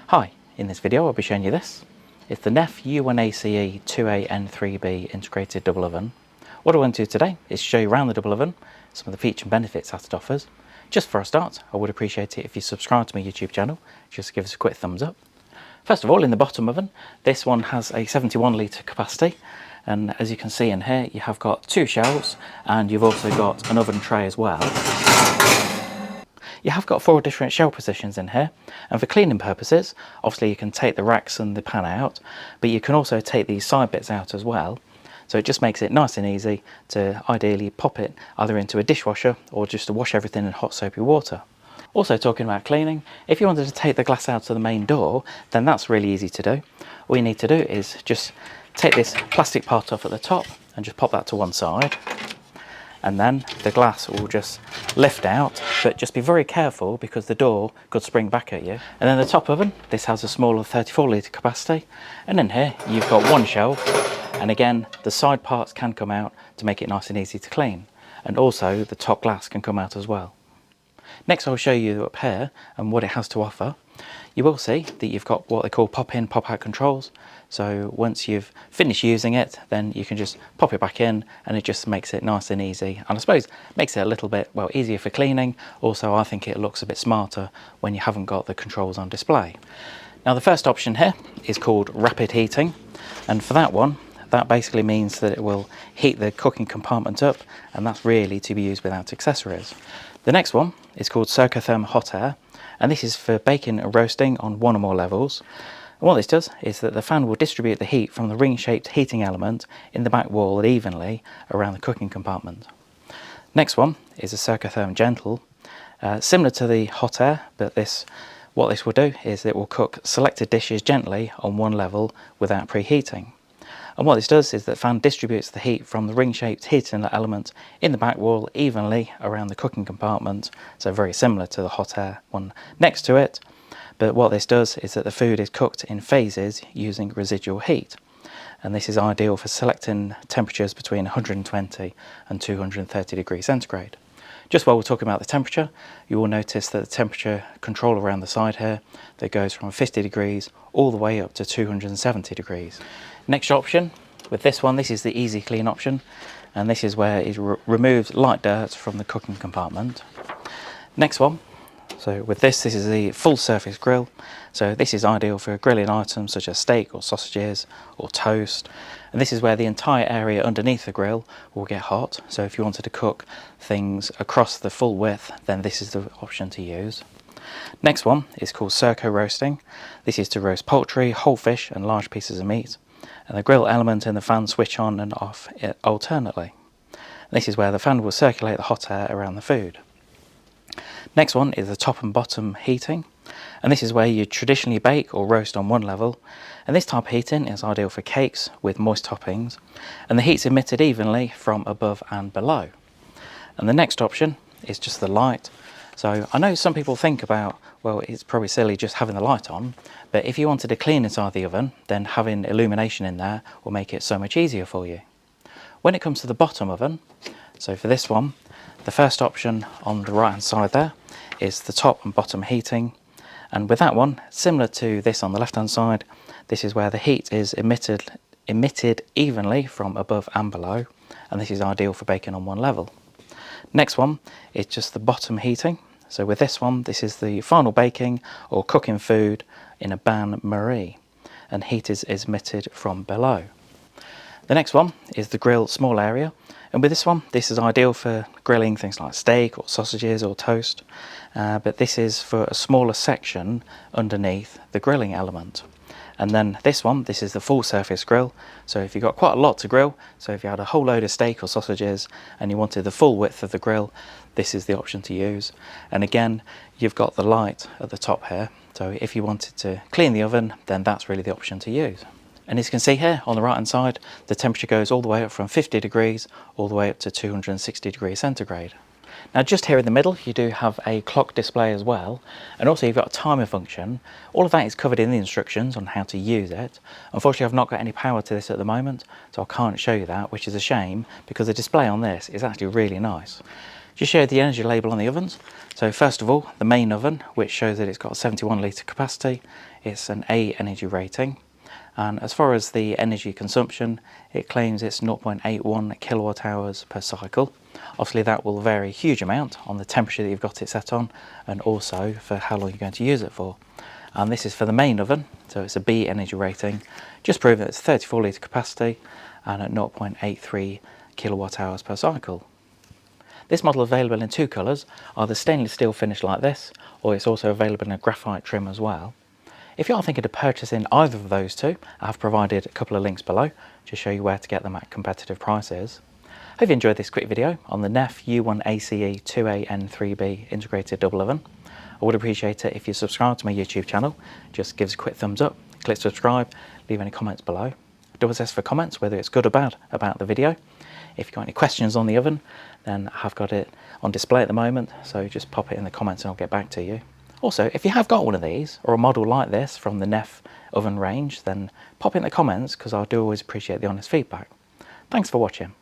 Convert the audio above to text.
Hi, in this video I'll be showing you this. It's the Neff U1ACE2AN3B integrated double oven. What I want to do today is show you around the double oven, some of the features and benefits that it offers. Just for a start, I would appreciate it if you subscribe to my YouTube channel, just give us a quick thumbs up. First of all, in the bottom oven, this one has a 71 litre capacity, and as you can see in here you have got two shelves and you've also got an oven tray as well. You have got 4 different shelf positions in here, and for cleaning purposes obviously you can take the racks and the pan out, but you can also take these side bits out as well, so it just makes it nice and easy to ideally pop it either into a dishwasher or just to wash everything in hot soapy water. Also, talking about cleaning, if you wanted to take the glass out of the main door, then that's really easy to do. All you need to do is just take this plastic part off at the top and just pop that to one side, and then the glass will just lift out, but just be very careful because the door could spring back at you. And then the top oven, this has a smaller 34 litre capacity, and in here you've got one shelf, and again the side parts can come out to make it nice and easy to clean, and also the top glass can come out as well. Next I'll show you up here and what it has to offer. You will see that you've got what they call pop-in, pop-out controls. So once you've finished using it, then you can just pop it back in and it just makes it nice and easy. And I suppose makes it a little bit, well, easier for cleaning. Also, I think it looks a bit smarter when you haven't got the controls on display. Now the first option here is called rapid heating. And for that one, that basically means that it will heat the cooking compartment up, and that's really to be used without accessories. The next one is called Circotherm hot air, and this is for baking and roasting on one or more levels. And what this does is that the fan will distribute the heat from the ring-shaped heating element in the back wall evenly around the cooking compartment. Next one is a Circotherm gentle, similar to the hot air, but what this will do is it will cook selected dishes gently on one level without preheating. And what this does is that the fan distributes the heat from the ring-shaped heating element in the back wall evenly around the cooking compartment, so very similar to the hot air one next to it. But what this does is that the food is cooked in phases using residual heat, and this is ideal for selecting temperatures between 120 and 230 degrees centigrade. Just while we're talking about the temperature, you will notice that the temperature control around the side here that goes from 50 degrees all the way up to 270 degrees. Next option with this one, this is the easy clean option, and this is where it removes light dirt from the cooking compartment. Next one, so with this is the full surface grill. So this is ideal for grilling items such as steak or sausages or toast. And this is where the entire area underneath the grill will get hot. So if you wanted to cook things across the full width, then this is the option to use. Next one is called Circo roasting. This is to roast poultry, whole fish and large pieces of meat. And the grill element and the fan switch on and off alternately. This is where the fan will circulate the hot air around the food. Next one is the top and bottom heating, and this is where you traditionally bake or roast on one level, and this type of heating is ideal for cakes with moist toppings, and the heat's emitted evenly from above and below. And the next option is just the light. So I know some people think about, well, it's probably silly just having the light on, but if you wanted to clean inside the oven, then having illumination in there will make it so much easier for you. When it comes to the bottom oven, so for this one, the first option on the right hand side there is the top and bottom heating, and with that one, similar to this on the left hand side, this is where the heat is emitted evenly from above and below, and this is ideal for baking on one level. Next one is just the bottom heating. So with this one, this is the final baking or cooking food in a bain-marie, and heat is emitted from below. The next one is the grill small area, and with this one, this is ideal for grilling things like steak or sausages or toast, but this is for a smaller section underneath the grilling element. And then this one, this is the full surface grill, so if you've got quite a lot to grill, so if you had a whole load of steak or sausages and you wanted the full width of the grill, this is the option to use. And again, you've got the light at the top here, so if you wanted to clean the oven, then that's really the option to use. And as you can see here on the right hand side, the temperature goes all the way up from 50 degrees all the way up to 260 degrees centigrade. Now just here in the middle you do have a clock display as well, and also you've got a timer function. All of that is covered in the instructions on how to use it. Unfortunately I've not got any power to this at the moment, so I can't show you that, which is a shame because the display on this is actually really nice. Just show the energy label on the ovens. So first of all, the main oven, which shows that it's got a 71 litre capacity, it's an A energy rating. And as far as the energy consumption, it claims it's 0.81 kilowatt hours per cycle. Obviously that will vary a huge amount on the temperature that you've got it set on, and also for how long you're going to use it for. And this is for the main oven, so it's a B energy rating, just proving that it's 34 litre capacity and at 0.83 kilowatt hours per cycle. This model is available in two colours, either stainless steel finish like this, or it's also available in a graphite trim as well. If you are thinking of purchasing either of those two, I have provided a couple of links below to show you where to get them at competitive prices. Hope you enjoyed this quick video on the Neff U1ACE2AN3B integrated double oven. I would appreciate it if you subscribe to my YouTube channel. Just give us a quick thumbs up, click subscribe, leave any comments below. Double S for comments, whether it's good or bad about the video. If you've got any questions on the oven, then I have got it on display at the moment, so just pop it in the comments and I'll get back to you. Also, if you have got one of these, or a model like this from the Neff oven range, then pop it in the comments, because I do always appreciate the honest feedback. Thanks for watching.